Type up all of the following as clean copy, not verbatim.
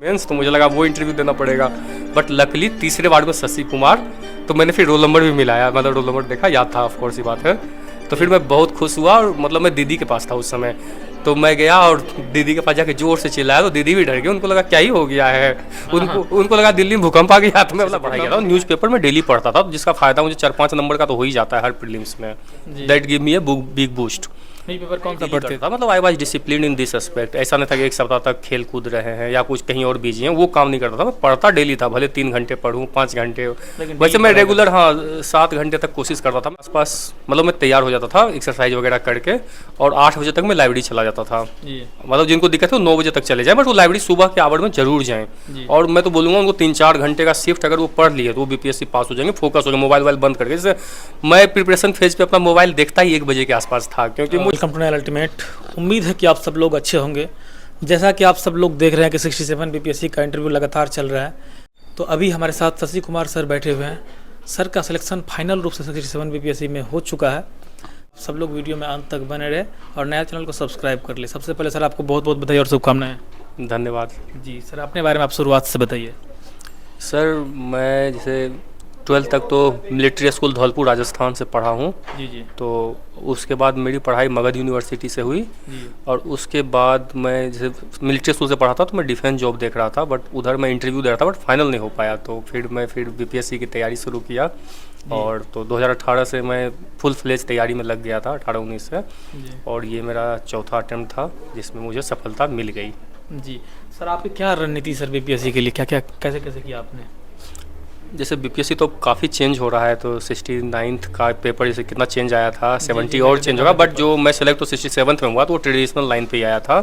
Mains तो मुझे लगा वो इंटरव्यू देना पड़ेगा, बट लकली तीसरे वार्ड में शशि कुमार, तो मैंने फिर रोल नंबर भी मिलाया, मतलब रोल नंबर देखा, याद था ऑफ कोर्स, ही बात है। तो फिर मैं बहुत खुश हुआ, और मतलब मैं दीदी के पास था उस समय, तो मैं गया और दीदी के पास जाके जोर से चिल्लाया, तो दीदी भी डर गई, उनको लगा क्या ही हो गया है, उनको लगा दिल्ली में भूकंप आ गया। तो मैं मतलब पढ़ाई किया था, न्यूज़पेपर में डेली पढ़ता था, जिसका फायदा मुझे 4-5 नंबर का तो हो ही जाता है हर प्रीलिम्स में। That give me a big boost. Newspaper कौन सा पढ़ते थे? मतलब I was discipline in this aspect. ऐसा नहीं था कि एक सप्ताह तक खेल कूद रहे हैं या कुछ कहीं और बिजी हैं, वो काम नहीं करता था। मैं पढ़ता डेली था, भले 3 घंटे पढूं, 5 घंटे, वैसे मैं रेगुलर 7 घंटे तक कोशिश करता था। आसपास मतलब मैं तैयार हो जाता था एक्सरसाइज वगैरह करके, और 8 बजे तक मैं लाइब्रेरी चला जाता था। मतलब जिनको दिक्कत है वो 9 बजे तक चले जाएं, बट वो लाइब्रेरी सुबह के आवर में जरूर जाएं। और मैं तो बोलूँगा उनको 3-4 घंटे का शिफ्ट अगर वो पढ़ लिए तो वो बीपीएससी पास हो जाएंगे, फोकस हो गया, मोबाइल बंद करके। जैसे मैं प्रिपरेशन फेज पे अपना मोबाइल देखता ही 1 बजे के आसपास था, क्योंकि वेलकम टू अल्टीमेट। उम्मीद है कि आप सब लोग अच्छे होंगे। जैसा कि आप सब लोग देख रहे हैं कि 67 बीपीएससी का इंटरव्यू लगातार चल रहा है, तो अभी हमारे साथ शशि कुमार सर बैठे हुए हैं। सर का सिलेक्शन फाइनल रूप से 67 बीपीएससी में हो चुका है। सब लोग वीडियो में अंत तक बने रहे और नया चैनल को सब्सक्राइब कर ले। सबसे पहले सर आपको बहुत बहुत बधाई और शुभकामनाएं। धन्यवाद जी सर, अपने बारे में आप शुरुआत से बताइए। सर, मैं जैसे 12th तक तो मिलिट्री स्कूल धौलपुर राजस्थान से पढ़ा हूँ। जी। तो उसके बाद मेरी पढ़ाई मगध यूनिवर्सिटी से हुई जी। और उसके बाद मैं जैसे मिलिट्री स्कूल से पढ़ा था तो मैं डिफेंस जॉब देख रहा था, बट उधर मैं इंटरव्यू दे रहा था, बट फाइनल नहीं हो पाया। तो फिर मैं बीपीएससी की तैयारी शुरू किया, और तो 2018 से मैं फुल फ्लेज तैयारी में लग गया था, 18-19 से। और ये मेरा चौथा अटेम्प्ट था जिसमें मुझे सफलता मिल गई। जी सर, आपकी क्या रणनीति सर बीपीएससी के लिए, क्या क्या कैसे कैसे किया आपने? जैसे बीपीएससी तो काफ़ी चेंज हो रहा है, तो 69th का पेपर जैसे कितना चेंज आया था, 70 और चेंज होगा, बट जो मैं सेलेक्ट तो 67th में हुआ, तो वो ट्रेडिशनल लाइन पे ही आया था।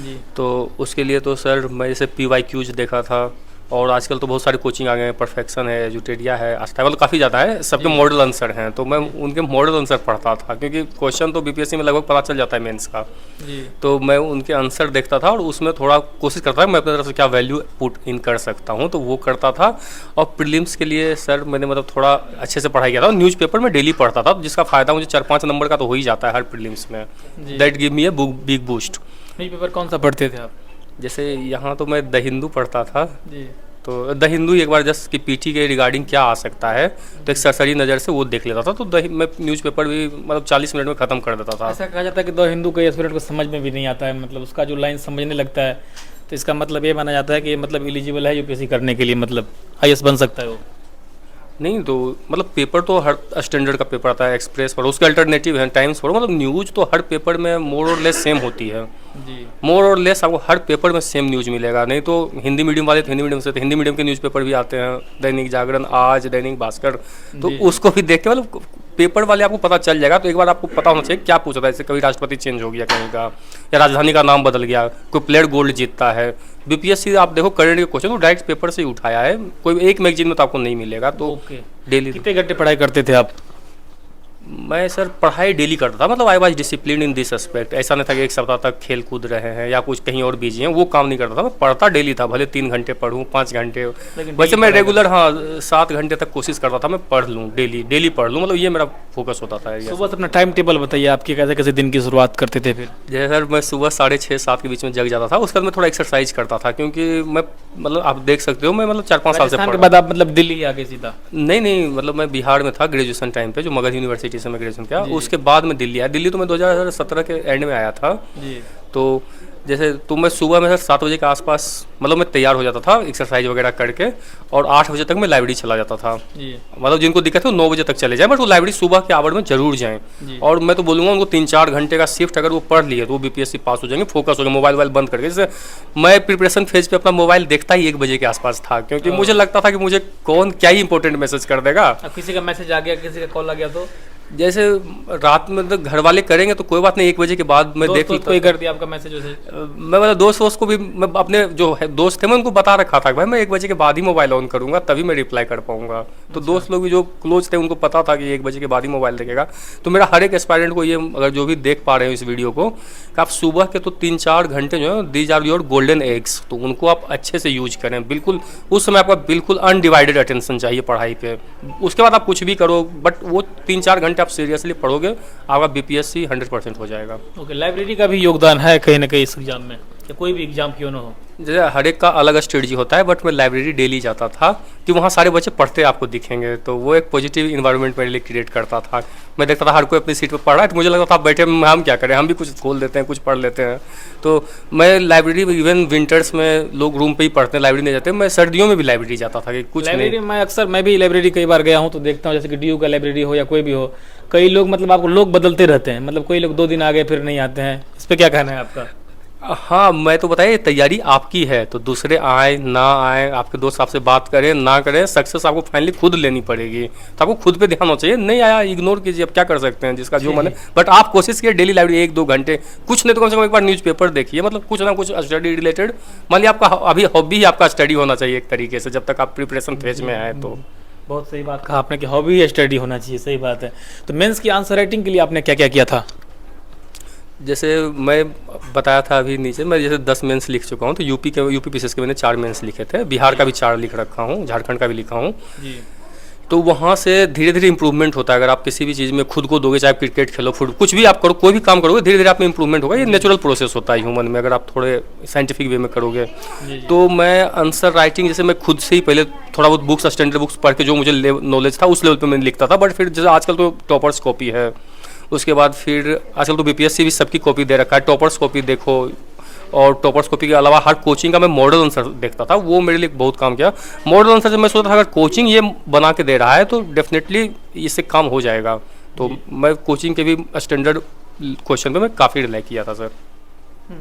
जी। तो उसके लिए तो सर मैं जैसे PYQs देखा था, और आजकल तो बहुत सारे कोचिंग आ गए हैं, परफेक्शन है, एजुटेरिया है, अस्टाइवल काफ़ी ज़्यादा है, सबके मॉडल आंसर हैं, तो मैं उनके मॉडल आंसर पढ़ता था, क्योंकि क्वेश्चन तो बीपीएससी में लगभग पता चल जाता है मेंस का। तो मैं उनके आंसर देखता था और उसमें थोड़ा कोशिश करता था मैं अपनी तरफ से क्या वैल्यू पुट इन कर सकता हूँ, तो वो करता था। और प्रीलिम्स के लिए सर मैंने मतलब थोड़ा अच्छे से पढ़ाई किया था, न्यूज़पेपर में डेली पढ़ता था, जिसका फ़ायदा मुझे 4-5 नंबर का तो हो ही जाता है हर प्रीलिम्स में। That give me a big boost. Newspaper कौन सा पढ़ते थे आप? जैसे यहाँ तो मैं द हिंदू पढ़ता था। जी। तो द हिंदू एक बार जस्ट कि पीटी के रिगार्डिंग क्या आ सकता है, तो एक सरसरी नज़र से वो देख लेता था। तो मैं न्यूज़पेपर भी मतलब 40 मिनट में ख़त्म कर देता था। ऐसा कहा जाता है कि द हिंदू कई एस्पिरेंट को समझ में भी नहीं आता है, मतलब उसका जो लाइन समझने लगता है तो इसका मतलब ये माना जाता है कि मतलब एलिजिबल है यूपीएससी करने के लिए, मतलब आईएएस बन सकता है वो। नहीं तो मतलब पेपर तो हर स्टैंडर्ड का पेपर आता है, एक्सप्रेस पढ़ो, उसके अल्टरनेटिव है, टाइम्स पढ़ो, मतलब न्यूज़ तो हर पेपर में मोर और लेस सेम होती है। जी। मोर और लेस आपको हर पेपर में सेम न्यूज़ मिलेगा। नहीं तो हिंदी मीडियम वाले तो हिंदी मीडियम से, तो हिंदी मीडियम के न्यूज़पेपर भी आते हैं, दैनिक जागरण, आज, दैनिक भास्कर, तो उसको भी देख के मतलब पेपर वाले आपको पता चल जाएगा। तो एक बार आपको पता होना चाहिए क्या पूछा था, जैसे कभी राष्ट्रपति चेंज हो गया कहीं का, या राजधानी का नाम बदल गया, कोई प्लेयर गोल्ड जीतता है। बीपीएससी आप देखो करंट के क्वेश्चन तो डायरेक्ट पेपर से ही उठाया है, कोई एक मैगजीन में तो आपको नहीं मिलेगा। तो डेली कितने घंटे पढ़ाई करते थे आप? मैं सर पढ़ाई डेली करता था, मतलब I was discipline in this aspect. ऐसा नहीं था कि एक सप्ताह तक खेल कूद रहे हैं या कुछ कहीं और बिजी हैं, वो काम नहीं करता था। मैं पढ़ता डेली था, भले 3 घंटे पढूं, 5 घंटे, वैसे मैं रेगुलर 7 घंटे तक कोशिश करता था मैं पढ़ लूँ, डेली पढ़ लूँ, मतलब ये मेरा फोकस होता था। सुबह से अपना टाइम टेबल बताइए, आपके कैसे कैसे दिन की शुरुआत करते थे? फिर जैसे सर मैं सुबह 6:30-7 के बीच में जग जाता था, उसके बाद मैं थोड़ा एक्सरसाइज करता था, क्योंकि मैं मतलब आप देख सकते हो मैं मतलब 4-5 साल से के बाद आप मतलब दिल्ली आ गए सीधा? नहीं, मतलब मैं बिहार में था ग्रेजुएशन टाइम पे, जो मगध यूनिवर्सिटी से मैं ग्रेजुएशन किया, उसके बाद मैं दिल्ली आया। दिल्ली तो मैं 2017 के एंड में आया था। जी। तो जैसे तो मैं सुबह में सर 7 बजे के आसपास मतलब मैं तैयार हो जाता था एक्सरसाइज वगैरह करके, और 8 बजे तक मैं लाइब्रेरी चला जाता था। जी। मतलब जिनको दिक्कत है वो 9 बजे तक चले जाएं, बट वो लाइब्रेरी सुबह के आवर में जरूर जाएं। और मैं तो बोलूँगा उनको 3-4 घंटे का शिफ्ट अगर वो पढ़ लिए तो वो बीपीएससी पास हो जाएंगे, फोकस हो गया, मोबाइल बंद करके। जैसे मैं प्रिपरेशन फेज पे अपना मोबाइल देखता ही 1 बजे के आसपास था, क्योंकि मुझे लगता था कि मुझे कौन क्या ही इंपॉर्टेंट मैसेज कर देगा। किसी का मैसेज आ गया, किसी का कॉल आ गया, तो जैसे रात में तो घर वाले करेंगे तो कोई बात नहीं, 1 बजे के बाद मैं देख कोई कर दिया आपका मैसेज वैसे? मैं मतलब दोस्त को भी मैं अपने जो है दोस्त थे मैं उनको बता रखा था कि भाई मैं 1 बजे के बाद ही मोबाइल ऑन करूंगा, तभी मैं रिप्लाई कर पाऊंगा। तो दोस्त लोग भी जो क्लोज थे उनको पता था कि 1 बजे के बाद ही मोबाइल देखेगा। तो मेरा हर एक एस्पायरेंट को ये, अगर जो भी देख पा रहे हो इस वीडियो को, कि आप सुबह के तो 3-4 घंटे जो है, these are your golden eggs, तो उनको आप अच्छे से यूज करें। बिल्कुल उस समय आपका बिल्कुल अनडिवाइडेड अटेंशन चाहिए पढ़ाई पे। उसके बाद आप कुछ भी करो, बट वो 3-4 घंटे आप सीरियसली पढ़ोगे, आपका बीपीएससी 100% हो जाएगा। ओके, लाइब्रेरी का भी योगदान है कहीं ना कहीं इस एग्जाम में, या कोई भी एग्जाम क्यों ना हो? जैसे हर एक का अलग स्ट्रेटजी होता है, बट मैं लाइब्रेरी डेली जाता था कि वहाँ सारे बच्चे पढ़ते आपको दिखेंगे, तो वो एक पॉजिटिव इन्वायरमेंट मेरे लिए क्रिएट करता था। मैं देखता था हर कोई अपनी सीट पर पढ़ रहा है, तो मुझे लगता था बैठे हम क्या करें, हम भी कुछ खोल देते हैं, कुछ पढ़ लेते हैं। तो मैं लाइब्रेरी में इवन विंटर्स में लोग रूम पे ही पढ़ते हैं, लाइब्रेरी नहीं जाते, मैं सर्दियों में भी लाइब्रेरी जाता था कि कुछ लाइब्रेरी मैं भी लाइब्रेरी कई बार गया हूँ तो देखता हूँ, जैसे कि DU का लाइब्रेरी हो या कोई भी हो, कई लोग मतलब आपको लोग बदलते रहते हैं, मतलब कोई लोग 2 दिन आ गए फिर नहीं आते हैं। इस पर क्या कहना है आपका? हाँ, मैं तो बताइए, तैयारी आपकी है, तो दूसरे आए ना आए, आपके दोस्त आपसे बात करें ना करें, सक्सेस आपको फाइनली खुद लेनी पड़ेगी। तो आपको खुद पे ध्यान होना चाहिए, नहीं आया इग्नोर कीजिए, अब क्या कर सकते हैं, जिसका जो मन है। बट आप कोशिश कीजिए डेली लाइब्रेरी 1-2 घंटे, कुछ नहीं तो कम से कम एक बार न्यूज़पेपर देखिए, मतलब कुछ ना कुछ स्टडी रिलेटेड। मान लिया आपका अभी हॉबी ही आपका स्टडी होना चाहिए एक तरीके से, जब तक आप प्रिपरेशन फेज में आए। तो बहुत सही बात कहा आपने कि हॉबी या स्टडी होना चाहिए, सही बात है। तो मेंस की आंसर राइटिंग के लिए आपने क्या क्या किया था? जैसे मैं बताया था अभी नीचे, मैं जैसे 10 मेंस लिख चुका हूँ, तो यूपी पीसीएस के मैंने 4 मेंस लिखे थे, बिहार का भी 4 लिख रखा हूँ, झारखंड का भी लिखा हूँ। तो वहाँ से धीरे धीरे इंप्रूवमेंट होता है। अगर आप किसी भी चीज़ में खुद को दोगे, चाहे क्रिकेट खेलो, फुट कुछ भी आप करो, कोई भी काम करोगे, धीरे धीरे आप में इंप्रूवमेंट होगा। ये नेचुरल प्रोसेस होता है ह्यूमन में, अगर आप थोड़े साइंटिफिक वे में करोगे। तो मैं आंसर राइटिंग जैसे मैं खुद से ही पहले थोड़ा बहुत बुक्स, स्टैंडर्ड बुक्स पढ़ के जो मुझे नॉलेज था उस लेवल पर मैं लिखता था। बट फिर जैसे आजकल तो टॉपर्स कॉपी है, उसके बाद फिर आजकल तो बीपीएससी भी सबकी कॉपी दे रखा है, टॉपर्स कॉपी देखो। और टॉपर्स कॉपी के अलावा हर कोचिंग का मैं मॉडल आंसर देखता था, वो मेरे लिए बहुत काम किया। मॉडल आंसर से मैं सोचता था अगर कोचिंग ये बना के दे रहा है तो डेफिनेटली इससे काम हो जाएगा। तो मैं कोचिंग के भी स्टैंडर्ड क्वेश्चन पे मैं काफ़ी रिलाई किया था सर।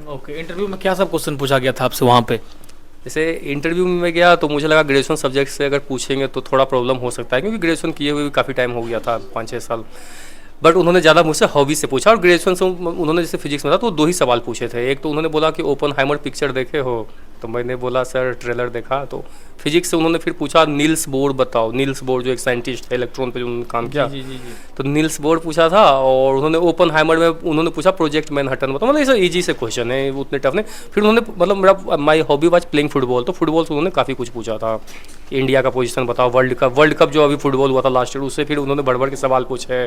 ओके, इंटरव्यू में क्या सब क्वेश्चन पूछा गया था आपसे वहाँ पे? जैसे इंटरव्यू में गया तो मुझे लगा ग्रेजुएशन सब्जेक्ट से अगर पूछेंगे तो थोड़ा प्रॉब्लम हो सकता है, क्योंकि ग्रेजुएशन किए हुए भी काफ़ी टाइम हो गया था, 5-6 साल। बट उन्होंने ज़्यादा मुझसे हॉबी से पूछा, और ग्रेजुएशन से उन्होंने जैसे फिजिक्स में था तो 2 ही सवाल पूछे थे। एक तो उन्होंने बोला कि ओपनहाइमर पिक्चर देखे हो, तो मैंने बोला सर ट्रेलर देखा। तो फिजिक्स से उन्होंने फिर पूछा नील्स बोर बताओ, नील्स बोर जो एक साइंटिस्ट है, इलेक्ट्रॉन पे जो उन्होंने काम किया। तो नील्स बोर पूछा था, और उन्होंने ओपनहाइमर में उन्होंने पूछा प्रोजेक्ट मैनहट्टन बताओ। मतलब ये ईजी से क्वेश्चन है, उतने टफ नहीं। फिर उन्होंने मतलब मेरा my hobby was playing football, तो फुटबॉल से उन्होंने काफ़ी कुछ पूछा था। इंडिया का पोजीशन बताओ, वर्ल्ड कप जो अभी फुटबॉल हुआ था लास्ट ईयर, उससे फिर उन्होंने बढ़ के सवाल पूछे,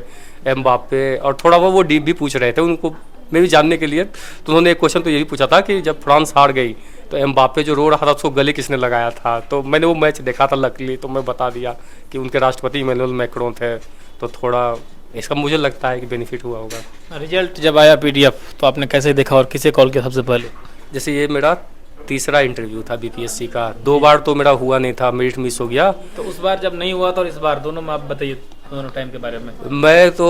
एम्बाप्पे, और थोड़ा वो डीप भी पूछ रहे थे उनको मैं भी जानने के लिए। तो उन्होंने एक क्वेश्चन तो ये भी पूछा था कि जब फ्रांस हार गई तो एम्बाप्पे जो रो रहा था उसको गले किसने लगाया था। तो मैंने वो मैच देखा था लकीली, तो मैं बता दिया कि उनके राष्ट्रपति इमैनुअल मैक्रोन थे। तो थोड़ा इसका मुझे लगता है कि बेनिफिट हुआ होगा। रिजल्ट जब आया PDF तो आपने कैसे देखा और किसे कॉल किया सबसे पहले? जैसे ये मेरा तीसरा इंटरव्यू था बीपीएससी का, 2 बार तो मेरा हुआ नहीं था, मेरिट मिस हो गया। तो उस बार जब नहीं हुआ था और इस बार, दोनों में आप बताइए दोनों टाइम के बारे में। मैं तो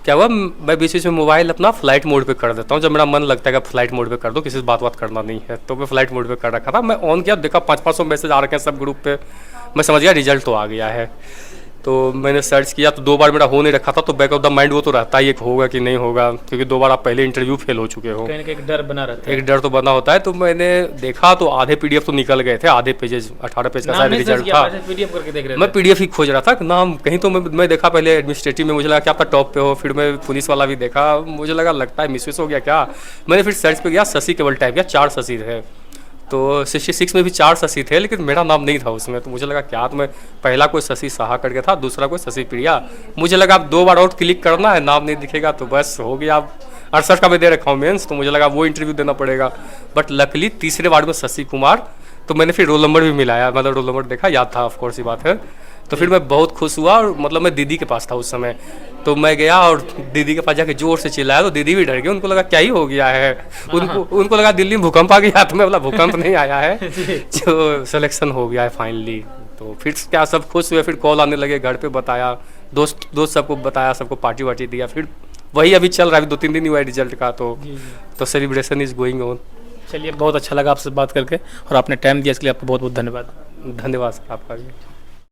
क्या हुआ, मैं बीच बीच में मोबाइल अपना फ्लाइट मोड पे कर देता हूँ, जब मेरा मन लगता है कि फ्लाइट मोड पे कर दो, किसी से बात करना नहीं है, तो मैं फ्लाइट मोड पे कर रखा था। मैं ऑन किया, देखा 500-500 मैसेज आ रखे हैं सब ग्रुप पे, मैं समझ गया रिजल्ट तो आ गया है। तो मैंने सर्च किया तो 2 बार मेरा हो नहीं रखा था, तो बैक ऑफ द माइंड वो तो रहता ही एक होगा कि नहीं होगा, क्योंकि 2 बार आप पहले इंटरव्यू फेल हो चुके हो, कहीं ना कहीं एक डर बना रहता है। एक डर तो बना होता है। तो मैंने देखा तो आधे PDF तो निकल गए थे, आधे पेजेस 18 पेज का शायद रिजल्ट था। PDF करके देख रहे थे? मैं PDF ही खोज रहा था नाम कहीं, तो मैं देखा पहले एडमिनिस्ट्रेटिव में, मुझे लगा कि आपका टॉप पे हो, फिर मैं पुलिस वाला भी देखा, मुझे लगा लगता है मिस हो गया क्या। मैंने फिर सर्च पे गया, शशि केवल टाइप किया, 4 शशि थे। तो 66 में भी 4 शशि थे, लेकिन मेरा नाम नहीं था उसमें। तो मुझे लगा क्या, तो मैं पहला कोई शशि साहा करके था, दूसरा कोई शशि प्रिया। मुझे लगा अब 2 बार और क्लिक करना है, नाम नहीं दिखेगा तो बस हो गया। अब 68 का मैं दे रखा हूँ मेंस, तो मुझे लगा वो इंटरव्यू देना पड़ेगा। बट लकली तीसरे बार में शशि कुमार, तो मैंने फिर रोल नंबर भी मिलाया, मतलब रोल नंबर देखा, याद था ऑफ कोर्स, ये बात है। तो फिर मैं बहुत खुश हुआ, और मतलब मैं दीदी के पास था उस समय, तो मैं गया और दीदी के पास जाके जोर से चिल्लाया, तो दीदी भी डर गई, उनको लगा क्या ही हो गया है, उनको लगा दिल्ली में भूकंप आ गया। तो मैं बोला भूकंप नहीं आया है, जो सिलेक्शन हो गया है फाइनली। तो फिर क्या सब खुश हुए, फिर कॉल आने लगे, घर पे बताया, दोस्त सबको बताया, सबको पार्टी वार्टी दिया। फिर वही अभी चल रहा है, अभी 2-3 दिन हुआ है रिजल्ट का, तो सेलिब्रेशन इज गोइंग ऑन। चलिए, बहुत अच्छा लगा आपसे बात करके, और आपने टाइम दिया इसके लिए आपको बहुत बहुत धन्यवाद। धन्यवाद सर आपका भी।